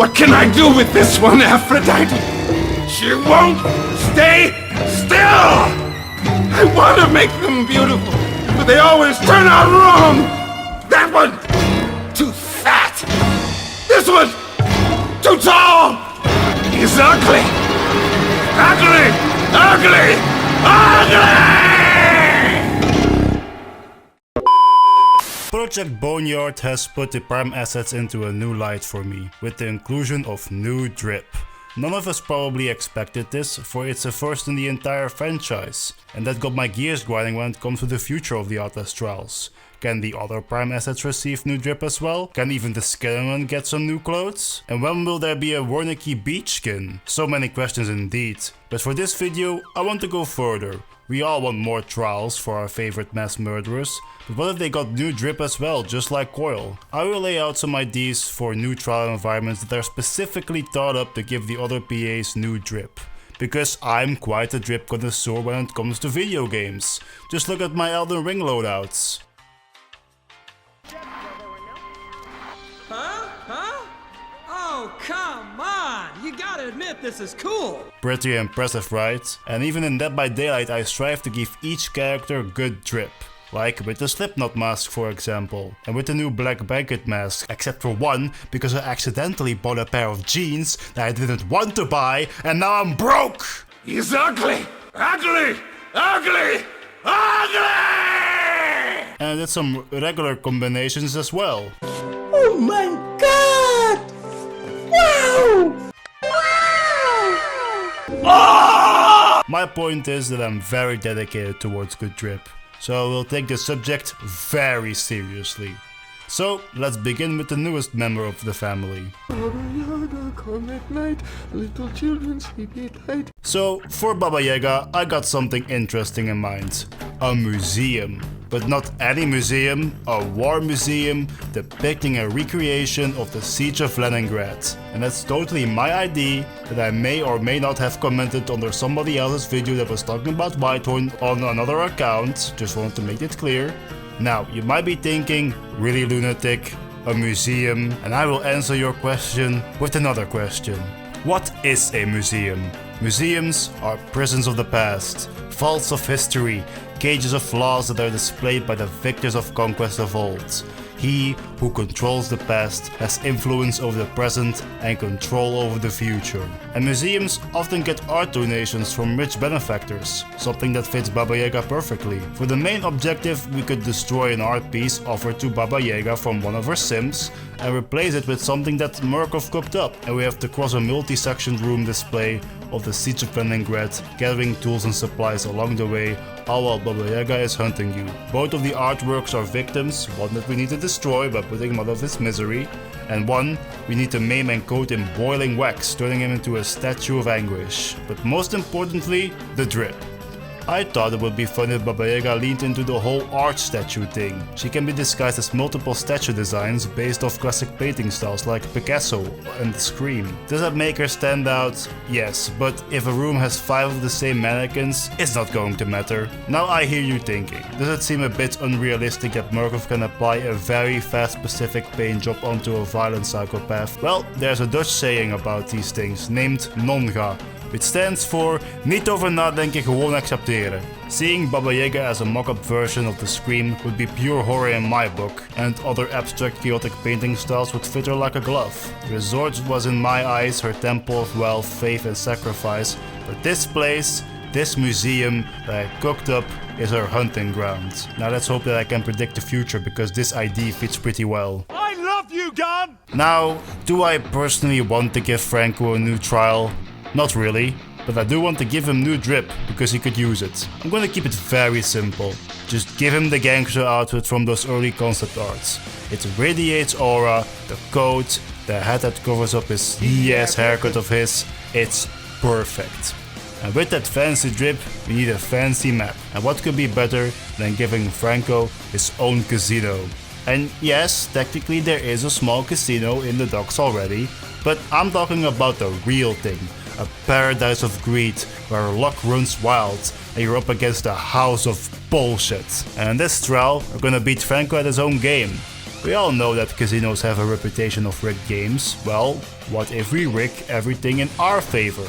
What can I do with this one, Aphrodite? She won't stay still! I want to make them beautiful, but they always turn out wrong! That one, too fat! This one, too tall! He's ugly! Ugly! Ugly! Ugly! Project Boneyard has put the Prime assets into a new light for me, with the inclusion of new drip. None of us probably expected this, for it's a first in the entire franchise, and that got my gears grinding when it comes to the future of the Outlast trials. Can the other Prime assets receive new drip as well? Can even the skeleton get some new clothes? And when will there be a Wernicke beach skin? So many questions indeed. But for this video, I want to go further. We all want more trials for our favorite mass murderers, but what if they got new drip as well, just like Coil? I will lay out some ideas for new trial environments that are specifically thought up to give the other PAs new drip. Because I'm quite a drip connoisseur when it comes to video games. Just look at my Elden Ring loadouts. Oh, come on! You gotta admit this is cool! Pretty impressive, right? And even in Dead by Daylight I strive to give each character good drip. Like with the Slipknot mask for example, and with the new Black Blanket mask, except for one, because I accidentally bought a pair of jeans that I didn't want to buy, and now I'm broke! He's ugly! Ugly! Ugly! Ugly! And I did some regular combinations as well. Oh my god! Wow! Oh! My point is that I'm very dedicated towards good drip, so I will take the subject very seriously. So let's begin with the newest member of the family. So for Baba Yaga I got something interesting in mind. A museum. But not any museum, a war museum depicting a recreation of the Siege of Leningrad. And that's totally my idea that I may or may not have commented under somebody else's video that was talking about Whitehorn on another account, just wanted to make it clear. Now, you might be thinking, really lunatic, a museum, and I will answer your question with another question. What is a museum? Museums are prisons of the past, vaults of history, cages of laws that are displayed by the victors of conquest of old. He who controls the past has influence over the present and control over the future. And museums often get art donations from rich benefactors, something that fits Baba Yaga perfectly. For the main objective, we could destroy an art piece offered to Baba Yaga from one of her sims and replace it with something that Murkov cooked up. And we have to cross a multi-sectioned room display of the Siege of Leningrad, gathering tools and supplies along the way, all while Baba Yaga is hunting you. Both of the artworks are victims, one that we need to destroy by putting him out of his misery, and one we need to maim and coat in boiling wax, turning him into a statue of anguish. But most importantly, the drip. I thought it would be fun if Baba Yaga leaned into the whole art statue thing. She can be disguised as multiple statue designs based off classic painting styles like Picasso and Scream. Does that make her stand out? Yes, but if a room has 5 of the same mannequins, it's not going to matter. Now I hear you thinking, does it seem a bit unrealistic that Murkov can apply a very fast specific paint job onto a violent psychopath? Well, there's a Dutch saying about these things named nonga, which stands for niet over nadenken, gewoon accepteren. Seeing Baba Yaga as a mock-up version of the Scream would be pure horror in my book, and other abstract chaotic painting styles would fit her like a glove. The resort was in my eyes her temple of wealth, faith and sacrifice, but this place, this museum that I cooked up, is her hunting ground. Now let's hope that I can predict the future, because this idea fits pretty well. I love you, Gun! Now, do I personally want to give Franco a new trial? Not really, but I do want to give him new drip because he could use it. I'm gonna keep it very simple. Just give him the gangster outfit from those early concept arts. It radiates aura, the coat, the hat that covers up his ass haircut of his, it's perfect. And with that fancy drip, we need a fancy map. And what could be better than giving Franco his own casino? And yes, technically there is a small casino in the docks already, but I'm talking about the real thing. A paradise of greed where luck runs wild and you're up against a house of bullshit. And in this trial, we're gonna beat Franco at his own game. We all know that casinos have a reputation of rigged games. Well, what if we rig everything in our favor?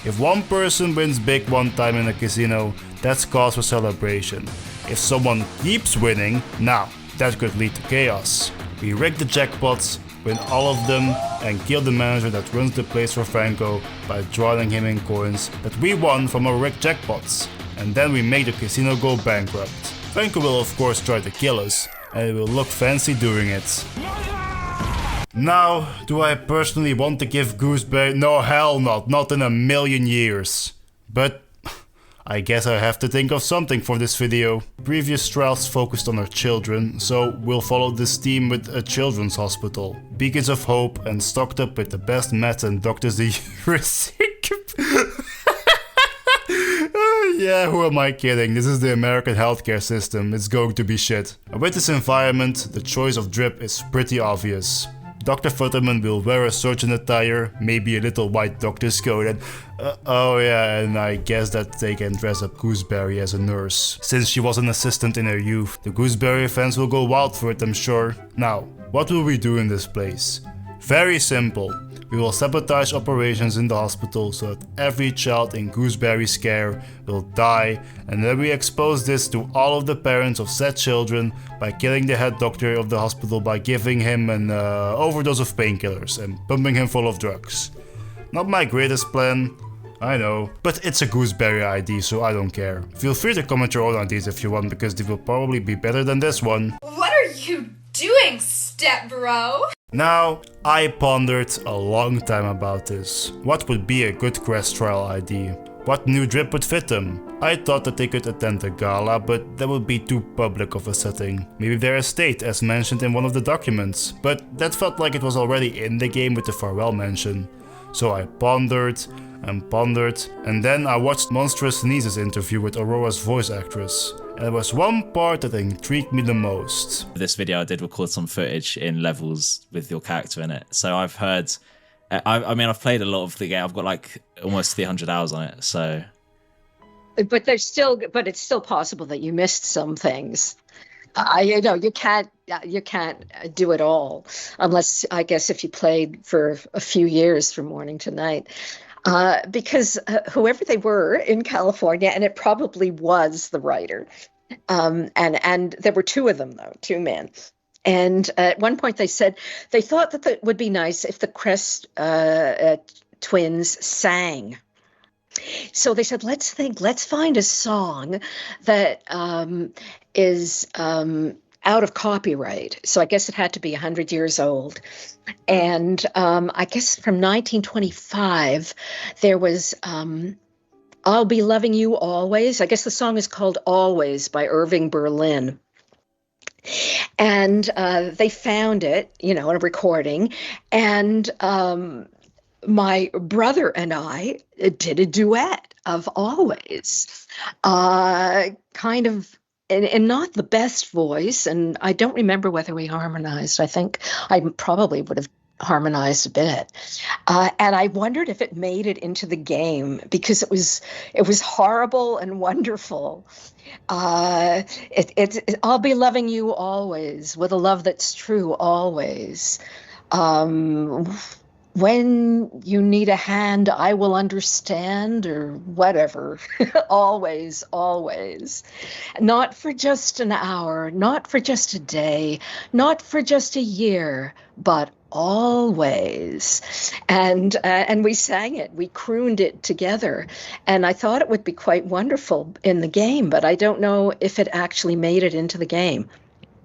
If one person wins big one time in a casino, that's cause for celebration. If someone keeps winning, now that could lead to chaos. We rig the jackpots, win all of them, and kill the manager that runs the place for Franco by drowning him in coins that we won from our rigged jackpots. And then we make the casino go bankrupt. Franco will of course try to kill us, and it will look fancy doing it. Now, do I personally want to give Gooseberry? No, hell not in a million years. But I guess I have to think of something for this video. Previous trials focused on our children, so we'll follow this theme with a children's hospital. Beacons of hope and stocked up with the best meds and doctors the year. Yeah, who am I kidding? This is the American healthcare system, it's going to be shit. And with this environment, the choice of drip is pretty obvious. Dr. Futterman will wear a surgeon attire, maybe a little white doctor's coat, and oh yeah, and I guess that they can dress up Gooseberry as a nurse. Since she was an assistant in her youth, the Gooseberry fans will go wild for it, I'm sure. Now, what will we do in this place? Very simple. We will sabotage operations in the hospital so that every child in Gooseberry's care will die, and then we expose this to all of the parents of said children by killing the head doctor of the hospital by giving him an overdose of painkillers and pumping him full of drugs. Not my greatest plan, I know, but it's a Gooseberry ID, so I don't care. Feel free to comment your own ideas if you want, because they will probably be better than this one. What are you doing, step bro? Now, I pondered a long time about this. What would be a good Crest trial ID? What new drip would fit them? I thought that they could attend a gala, but that would be too public of a setting. Maybe their estate, as mentioned in one of the documents, but that felt like it was already in the game with the farewell mention. So I pondered, and then I watched Monstrous Sneeze's interview with Aurora's voice actress. And there was one part that intrigued me the most. For this video I did record some footage in levels with your character in it. So I've heard, I mean I've played a lot of the game, I've got like almost 300 hours on it, so. But it's still possible that you missed some things. You know, you can't do it all, unless, I guess, if you played for a few years from morning to night. Because whoever they were in California, and it probably was the writer, and there were two of them, though, two men. And at one point they said they thought that it would be nice if the Crest twins sang. So they said, let's find a song that is out of copyright. So I guess it had to be 100 years old. And I guess from 1925, there was I'll Be Loving You Always. I guess the song is called Always by Irving Berlin. And they found it, you know, in a recording. And my brother and I did a duet of Always, kind of, and not the best voice. And I don't remember whether we harmonized. I think I probably would have harmonized a bit. And I wondered if it made it into the game, because it was horrible and wonderful. I'll be loving you always, with a love that's true always. When you need a hand, I will understand, or whatever. Always, always. Not for just an hour, not for just a day, not for just a year, but always. And we sang it, we crooned it together. And I thought it would be quite wonderful in the game, but I don't know if it actually made it into the game.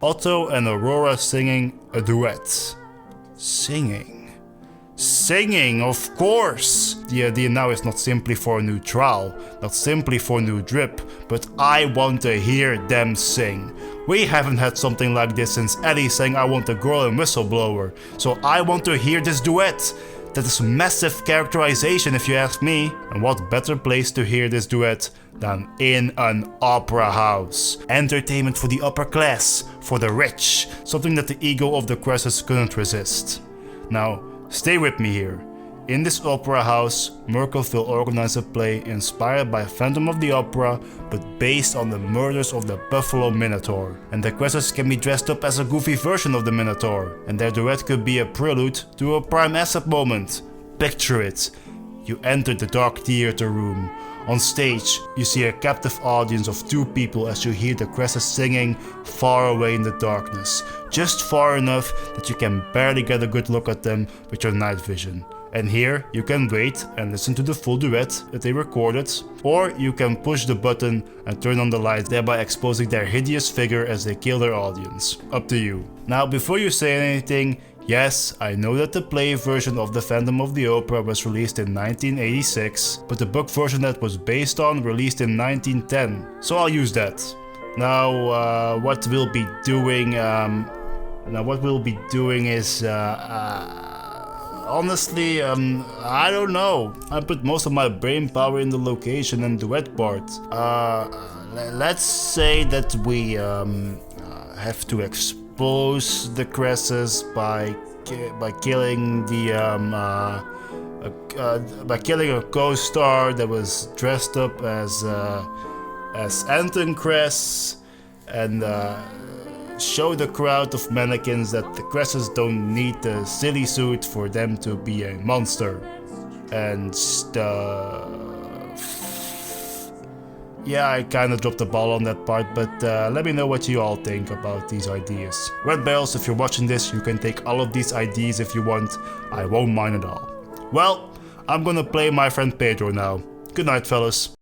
Otto and Aurora singing a duet. Singing, of course! The idea now is not simply for a new trial, not simply for new drip, but I want to hear them sing. We haven't had something like this since Eddie sang I Want a Girl in Whistleblower, so I want to hear this duet. That is massive characterization if you ask me. And what better place to hear this duet than in an opera house. Entertainment for the upper class, for the rich, something that the ego of the Cresses couldn't resist. Now, stay with me here. In this opera house, Murkoff will organize a play inspired by Phantom of the Opera, but based on the murders of the Buffalo Minotaur. And the Cresses can be dressed up as a goofy version of the Minotaur, and their duet could be a prelude to a prime asset moment. Picture it. You enter the dark theater room. On stage, you see a captive audience of 2 people as you hear the Cresses singing far away in the darkness, just far enough that you can barely get a good look at them with your night vision. And here you can wait and listen to the full duet that they recorded, or you can push the button and turn on the lights, thereby exposing their hideous figure as they kill their audience. Up to you. Now, before you say anything, yes, I know that the play version of The Phantom of the Opera was released in 1986, but the book version that was based on released in 1910, so I'll use that. Now, what we'll be doing is, honestly, I don't know. I put most of my brain power in the location and duet part. Let's say that we have to expose the Cresses by killing a co-star that was dressed up as Anton Cress, and show the crowd of mannequins that the Cresses don't need the silly suit for them to be a monster and stuff. Yeah, I kinda dropped the ball on that part, but let me know what you all think about these ideas. Red Bells, if you're watching this, you can take all of these ideas if you want. I won't mind at all. Well, I'm gonna play my friend Pedro now. Good night, fellas.